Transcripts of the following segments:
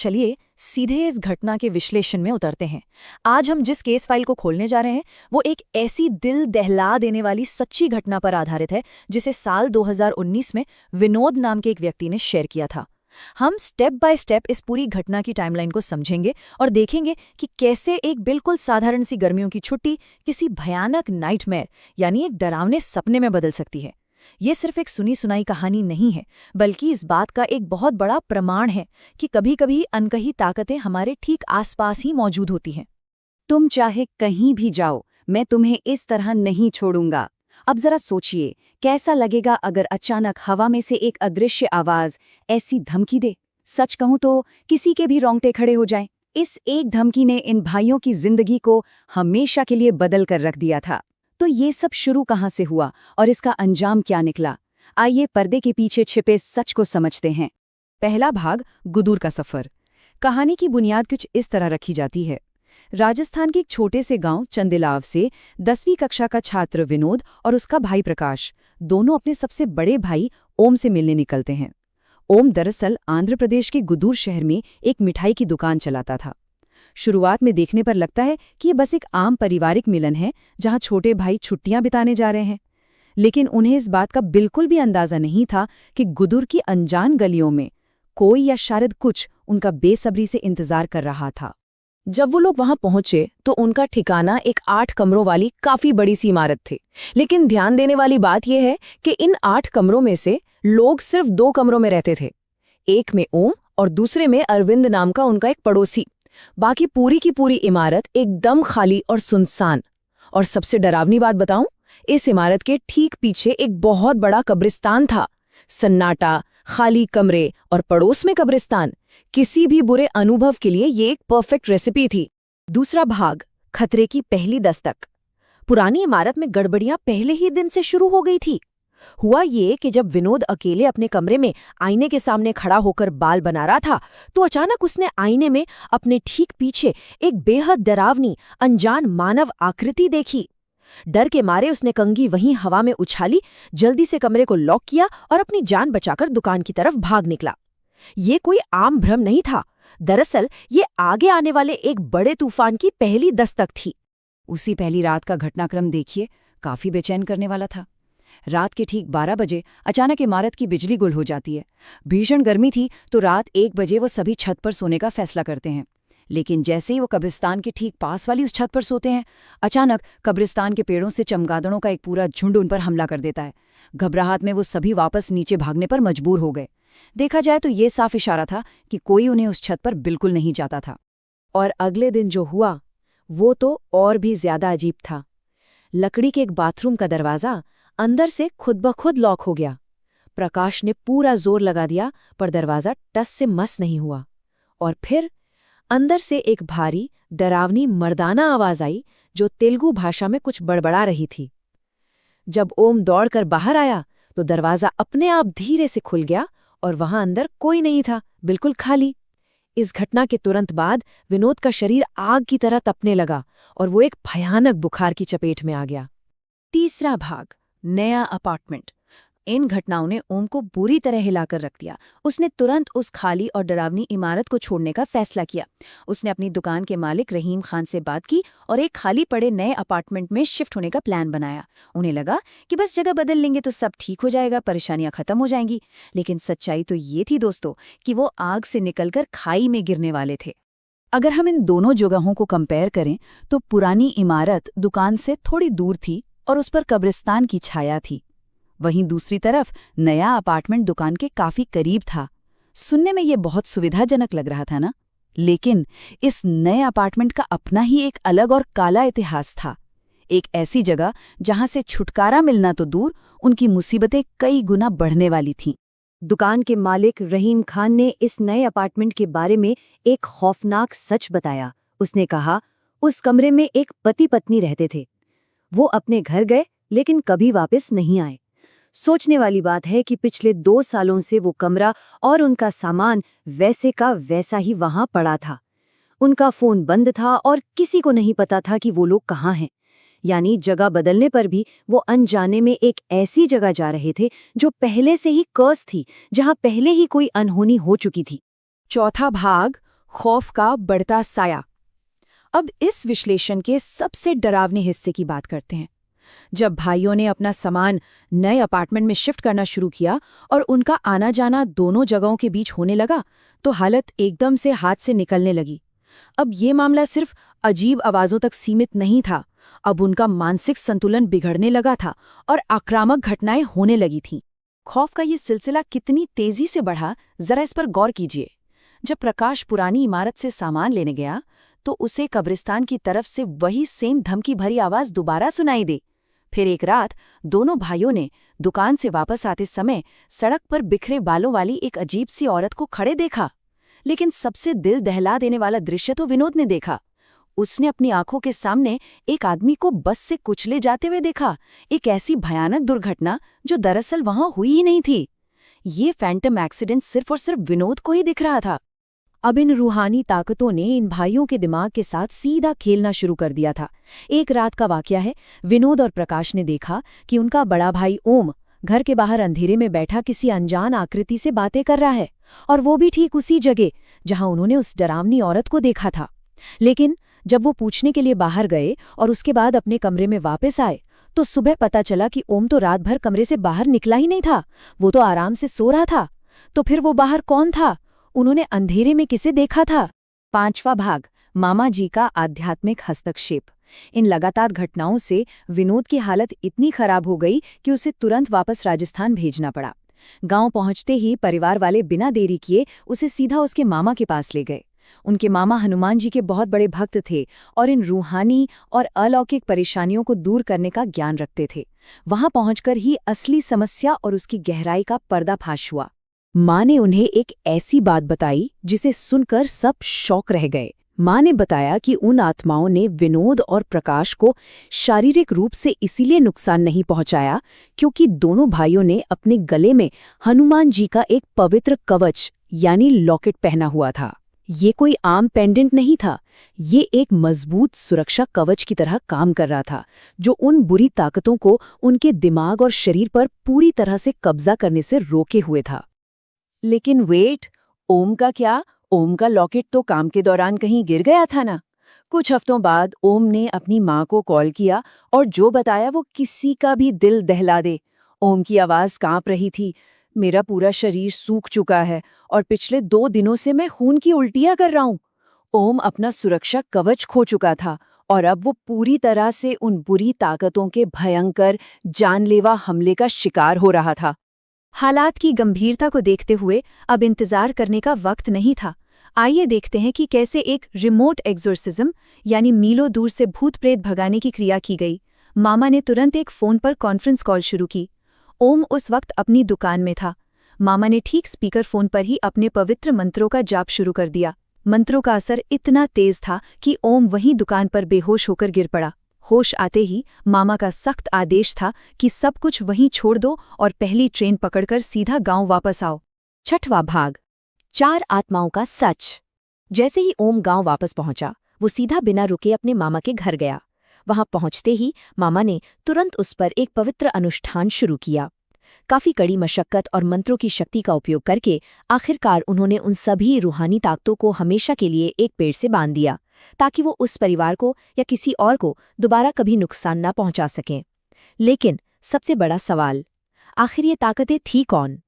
चलिए सीधे इस घटना के विश्लेषण में उतरते हैं। आज हम जिस केस फाइल को खोलने जा रहे हैं वो एक ऐसी दिल दहला देने वाली सच्ची घटना पर आधारित है जिसे साल 2019 में विनोद नाम के एक व्यक्ति ने शेयर किया था। हम स्टेप बाय स्टेप इस पूरी घटना की टाइमलाइन को समझेंगे और देखेंगे कि कैसे एक बिल्कुल साधारण सी गर्मियों की छुट्टी किसी भयानक नाइटमेयर यानी एक डरावने सपने में बदल सकती है। ये सिर्फ एक सुनी सुनाई कहानी नहीं है, बल्कि इस बात का एक बहुत बड़ा प्रमाण है कि कभी-कभी अनकही ताकतें हमारे ठीक आसपास ही मौजूद होती हैं। तुम चाहे कहीं भी जाओ, मैं तुम्हें इस तरह नहीं छोड़ूंगा। अब जरा सोचिए, कैसा लगेगा अगर अचानक हवा में से एक अदृश्य आवाज ऐसी धमकी दे। सच कहूं तो किसी के भी रोंगटे खड़े हो जाएं। इस एक धमकी ने इन भाइयों की जिंदगी को हमेशा के लिए बदल कर रख दिया था। तो ये सब शुरू कहाँ से हुआ और इसका अंजाम क्या निकला? आइए पर्दे के पीछे छिपे सच को समझते हैं। पहला भाग, गुदूर का सफर। कहानी की बुनियाद कुछ इस तरह रखी जाती है। राजस्थान के एक छोटे से गांव चंदिलाव से 10वीं कक्षा का छात्र विनोद और उसका भाई प्रकाश दोनों अपने सबसे बड़े भाई ओम से मिलने निकलते हैं। ओम दरअसल आंध्र प्रदेश के गुदूर शहर में एक मिठाई की दुकान चलाता था। शुरुआत में देखने पर लगता है कि ये बस एक आम पारिवारिक मिलन है जहां छोटे भाई छुट्टियां बिताने जा रहे हैं, लेकिन उन्हें इस बात का बिल्कुल भी अंदाजा नहीं था कि गुदूर की अनजान गलियों में कोई या शायद कुछ उनका बेसब्री से इंतजार कर रहा था। जब वो लोग वहां पहुंचे तो उनका ठिकाना एक 8 कमरों वाली काफी बड़ी सी इमारत थी। लेकिन ध्यान देने वाली बात यह है कि इन 8 कमरों में से लोग सिर्फ 2 कमरों में रहते थे। एक में ओम और दूसरे में अरविंद नाम का उनका एक पड़ोसी। बाकी पूरी की पूरी इमारत एकदम खाली और सुनसान। और सबसे डरावनी बात बताऊं, इस इमारत के ठीक पीछे एक बहुत बड़ा कब्रिस्तान था। सन्नाटा, खाली कमरे और पड़ोस में कब्रिस्तान, किसी भी बुरे अनुभव के लिए ये एक परफेक्ट रेसिपी थी। दूसरा भाग, खतरे की पहली दस्तक। पुरानी इमारत में गड़बड़ियां पहले ही दिन से शुरू हो गई थी। हुआ ये कि जब विनोद अकेले अपने कमरे में आईने के सामने खड़ा होकर बाल बना रहा था तो अचानक उसने आईने में अपने ठीक पीछे एक बेहद डरावनी अनजान मानव आकृति देखी। डर के मारे उसने कंघी वहीं हवा में उछाली, जल्दी से कमरे को लॉक किया और अपनी जान बचाकर दुकान की तरफ भाग निकला। ये कोई आम भ्रम नहीं था, दरअसल ये आगे आने वाले एक बड़े तूफान की पहली दस्तक थी। उसी पहली रात का घटनाक्रम देखिए, काफी बेचैन करने वाला था। रात के ठीक 12 बजे अचानक इमारत की बिजली गुल हो जाती है। भीषण गर्मी थी तो रात 1 बजे वो सभी छत पर सोने का फैसला करते हैं। लेकिन जैसे ही वो कब्रिस्तान के ठीक पास वाली उस छत पर सोते हैं, अचानक कब्रिस्तान के पेड़ों से चमगादड़ों का एक पूरा झुंड उन पर हमला कर देता है। घबराहट में वो सभी वापस नीचे भागने पर मजबूर हो गए। देखा जाए तो ये साफ इशारा था कि कोई उन्हें उस छत पर बिल्कुल नहीं जाता था। और अगले दिन जो हुआ वो तो और भी ज्यादा अजीब था। लकड़ी के एक बाथरूम का दरवाजा अंदर से खुद ब खुद लॉक हो गया। प्रकाश ने पूरा जोर लगा दिया पर दरवाजा टस से मस नहीं हुआ। और फिर अंदर से एक भारी डरावनी मर्दाना आवाज आई जो तेलुगु भाषा में कुछ बड़बड़ा रही थी। जब ओम दौड़कर बाहर आया तो दरवाजा अपने आप धीरे से खुल गया और वहां अंदर कोई नहीं था, बिल्कुल खाली। इस घटना के तुरंत बाद विनोद का शरीर आग की तरह तपने लगा और वो एक भयानक बुखार की चपेट में आ गया। तीसरा भाग, नया अपार्टमेंट। इन घटनाओं ने ओम को बुरी तरह हिलाकर रख दिया। उसने तुरंत उस खाली और डरावनी इमारत को छोड़ने का फैसला किया। उसने अपनी दुकान के मालिक रहीम खान से बात की और एक खाली पड़े नए अपार्टमेंट में शिफ्ट होने का प्लान बनाया। उन्हें लगा कि बस जगह बदल लेंगे तो सब ठीक हो जाएगा, परेशानियां खत्म हो जाएंगी। लेकिन सच्चाई तो ये थी दोस्तों कि वो आग से निकलकर खाई में गिरने वाले थे। अगर हम इन दोनों जगहों को कंपेयर करें तो पुरानी इमारत दुकान से थोड़ी दूर थी और उस पर कब्रिस्तान की छाया थी। वहीं दूसरी तरफ नया अपार्टमेंट दुकान के काफी करीब था। सुनने में ये बहुत सुविधाजनक लग रहा था ना? लेकिन इस नए अपार्टमेंट का अपना ही एक अलग और काला इतिहास था। एक ऐसी जगह जहां से छुटकारा मिलना तो दूर, उनकी मुसीबतें कई गुना बढ़ने वाली थीं। दुकान के मालिक रहीम खान ने इस नए अपार्टमेंट के बारे में एक खौफनाक सच बताया। उसने कहा, उस कमरे में एक पति पत्नी रहते थे। वो अपने घर गए लेकिन कभी वापस नहीं आए। सोचने वाली बात है कि पिछले 2 सालों से वो कमरा और उनका सामान वैसे का वैसा ही वहां पड़ा था। उनका फोन बंद था और किसी को नहीं पता था कि वो लोग कहाँ हैं। यानी जगह बदलने पर भी वो अनजाने में एक ऐसी जगह जा रहे थे जो पहले से ही कर्स थी, जहां पहले ही कोई अनहोनी हो चुकी थी। चौथा भाग, खौफ का बढ़ता साया। अब इस विश्लेषण के सबसे डरावने हिस्से की बात करते हैं। जब भाइयों ने अपना सामान नए अपार्टमेंट में शिफ्ट करना शुरू किया और उनका आना जाना दोनों जगहों के बीच होने लगा, तो हालत एकदम से हाथ से निकलने लगी। अब ये मामला सिर्फ अजीब आवाज़ों तक सीमित नहीं था, अब उनका मानसिक संतुलन बिगड़ने लगा था और आक्रामक घटनाएं होने लगी थीं। खौफ का ये सिलसिला कितनी तेजी से बढ़ा, जरा इस पर गौर कीजिए। जब प्रकाश पुरानी इमारत से सामान लेने गया, तो उसे कब्रिस्तान की तरफ से वही सेम धमकी भरी आवाज दोबारा सुनाई दी। फिर एक रात दोनों भाइयों ने दुकान से वापस आते समय सड़क पर बिखरे बालों वाली एक अजीब सी औरत को खड़े देखा। लेकिन सबसे दिल दहला देने वाला दृश्य तो विनोद ने देखा। उसने अपनी आंखों के सामने एक आदमी को बस से कुचले जाते हुए देखा, एक ऐसी भयानक दुर्घटना जो दरअसल वहां हुई ही नहीं थी। ये फैंटम एक्सीडेंट सिर्फ और सिर्फ विनोद को ही दिख रहा था। अब इन रूहानी ताकतों ने इन भाइयों के दिमाग के साथ सीधा खेलना शुरू कर दिया था। एक रात का वाकया है, विनोद और प्रकाश ने देखा कि उनका बड़ा भाई ओम घर के बाहर अंधेरे में बैठा किसी अनजान आकृति से बातें कर रहा है, और वो भी ठीक उसी जगह जहां उन्होंने उस डरावनी औरत को देखा था। लेकिन जब वो पूछने के लिए बाहर गए और उसके बाद अपने कमरे में वापस आए, तो सुबह पता चला कि ओम तो रात भर कमरे से बाहर निकला ही नहीं था, वो तो आराम से सो रहा था। तो फिर वो बाहर कौन था? उन्होंने अंधेरे में किसे देखा था? 5वां भाग, मामा जी का आध्यात्मिक हस्तक्षेप। इन लगातार घटनाओं से विनोद की हालत इतनी खराब हो गई कि उसे तुरंत वापस राजस्थान भेजना पड़ा। गांव पहुंचते ही परिवार वाले बिना देरी किए उसे सीधा उसके मामा के पास ले गए। उनके मामा हनुमान जी के बहुत बड़े भक्त थे और इन रूहानी और अलौकिक परेशानियों को दूर करने का ज्ञान रखते थे। वहां पहुंचकर ही असली समस्या और उसकी गहराई का पर्दाफाश हुआ। माँ ने उन्हें एक ऐसी बात बताई जिसे सुनकर सब शौक रह गए। माँ ने बताया कि उन आत्माओं ने विनोद और प्रकाश को शारीरिक रूप से इसीलिए नुकसान नहीं पहुंचाया क्योंकि दोनों भाइयों ने अपने गले में हनुमान जी का एक पवित्र कवच यानी लॉकेट पहना हुआ था। ये कोई आम पेंडेंट नहीं था, ये एक मजबूत सुरक्षा कवच की तरह काम कर रहा था, जो उन बुरी ताकतों को उनके दिमाग और शरीर पर पूरी तरह से कब्जा करने से रोके हुए था। लेकिन वेट, ओम का क्या? ओम का लॉकेट तो काम के दौरान कहीं गिर गया था ना। कुछ हफ्तों बाद ओम ने अपनी माँ को कॉल किया और जो बताया वो किसी का भी दिल दहला दे। ओम की आवाज़ कांप रही थी, मेरा पूरा शरीर सूख चुका है और पिछले 2 दिनों से मैं खून की उल्टियां कर रहा हूँ। ओम अपना सुरक्षा कवच खो चुका था और अब वो पूरी तरह से उन बुरी ताकतों के भयंकर जानलेवा हमले का शिकार हो रहा था। हालात की गंभीरता को देखते हुए अब इंतजार करने का वक्त नहीं था। आइए देखते हैं कि कैसे एक रिमोट एक्सोर्सिज्म यानी मीलों दूर से भूत प्रेत भगाने की क्रिया की गई। मामा ने तुरंत एक फोन पर कॉन्फ्रेंस कॉल शुरू की। ओम उस वक्त अपनी दुकान में था। मामा ने ठीक स्पीकर फोन पर ही अपने पवित्र मंत्रों का जाप शुरू कर दिया। मंत्रों का असर इतना तेज था कि ओम वहीं दुकान पर बेहोश होकर गिर पड़ा। होश आते ही मामा का सख्त आदेश था कि सब कुछ वहीं छोड़ दो और पहली ट्रेन पकड़कर सीधा गांव वापस आओ। 6वां भाग, 4 आत्माओं का सच। जैसे ही ओम गांव वापस पहुंचा, वो सीधा बिना रुके अपने मामा के घर गया। वहां पहुंचते ही मामा ने तुरंत उस पर एक पवित्र अनुष्ठान शुरू किया। काफी कड़ी मशक्कत और मंत्रों की शक्ति का उपयोग करके आखिरकार उन्होंने उन सभी रूहानी ताकतों को हमेशा के लिए एक पेड़ से बांध दिया, ताकि वो उस परिवार को या किसी और को दोबारा कभी नुकसान न पहुंचा सकें। लेकिन सबसे बड़ा सवाल, आखिर ये ताकतें थी कौन?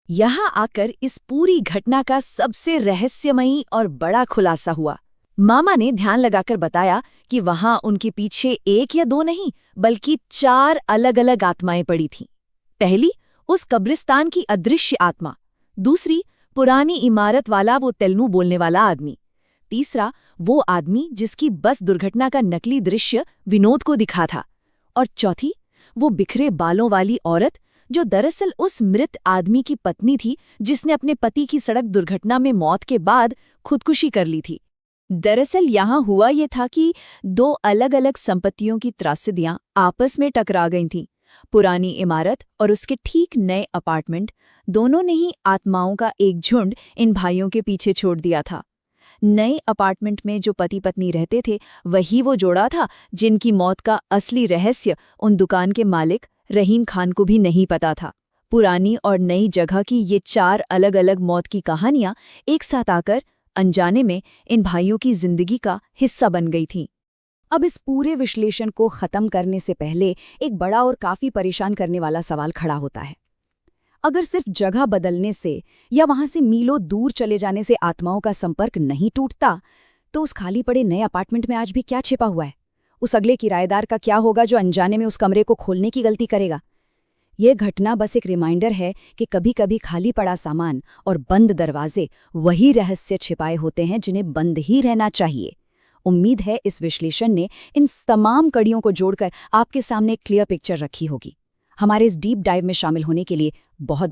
यहाँ आकर इस पूरी घटना का सबसे रहस्यमयी और बड़ा खुलासा हुआ। मामा ने ध्यान लगाकर बताया कि वहां उनके पीछे 1 या 2 नहीं, बल्कि 4 अलग-अलग आत्माएं पड़ी थीं। पहली, उस कब्रिस्तान की अदृश्य आत्मा। दूसरी, पुरानी इमारत वाला वो तेलुगु बोलने वाला आदमी। तीसरा, वो आदमी जिसकी बस दुर्घटना का नकली दृश्य विनोद को दिखा था। और चौथी, वो बिखरे बालों वाली औरत जो दरअसल उस मृत आदमी की पत्नी थी, जिसने अपने पति की सड़क दुर्घटना में मौत के बाद खुदकुशी कर ली थी। दरअसल यहाँ हुआ ये था कि 2 अलग-अलग संपत्तियों की त्रासदियां आपस में टकरा गई थीं। पुरानी इमारत और उसके ठीक नए अपार्टमेंट, दोनों ने ही आत्माओं का एक झुंड इन भाइयों के पीछे छोड़ दिया था। नए अपार्टमेंट में जो पति पत्नी रहते थे, वही वो जोड़ा था जिनकी मौत का असली रहस्य उन दुकान के मालिक रहीम खान को भी नहीं पता था। पुरानी और नई जगह की ये 4 अलग-अलग मौत की कहानियां एक साथ आकर अनजाने में इन भाइयों की जिंदगी का हिस्सा बन गई थीं। अब इस पूरे विश्लेषण को खत्म करने से पहले एक बड़ा और काफी परेशान करने वाला सवाल खड़ा होता है। अगर सिर्फ जगह बदलने से या वहां से मीलों दूर चले जाने से आत्माओं का संपर्क नहीं टूटता, तो उस खाली पड़े नए अपार्टमेंट में आज भी क्या छिपा हुआ है? उस अगले किराएदार का क्या होगा जो अनजाने में उस कमरे को खोलने की गलती करेगा? यह घटना बस एक रिमाइंडर है कि कभी-कभी खाली पड़ा सामान और बंद दरवाजे वही रहस्य छिपाए होते हैं जिन्हें बंद ही रहना चाहिए। उम्मीद है इस विश्लेषण ने इन तमाम कड़ियों को जोड़कर आपके सामने एक क्लियर पिक्चर रखी होगी। हमारे इस डीप डाइव में शामिल होने के लिए बहुत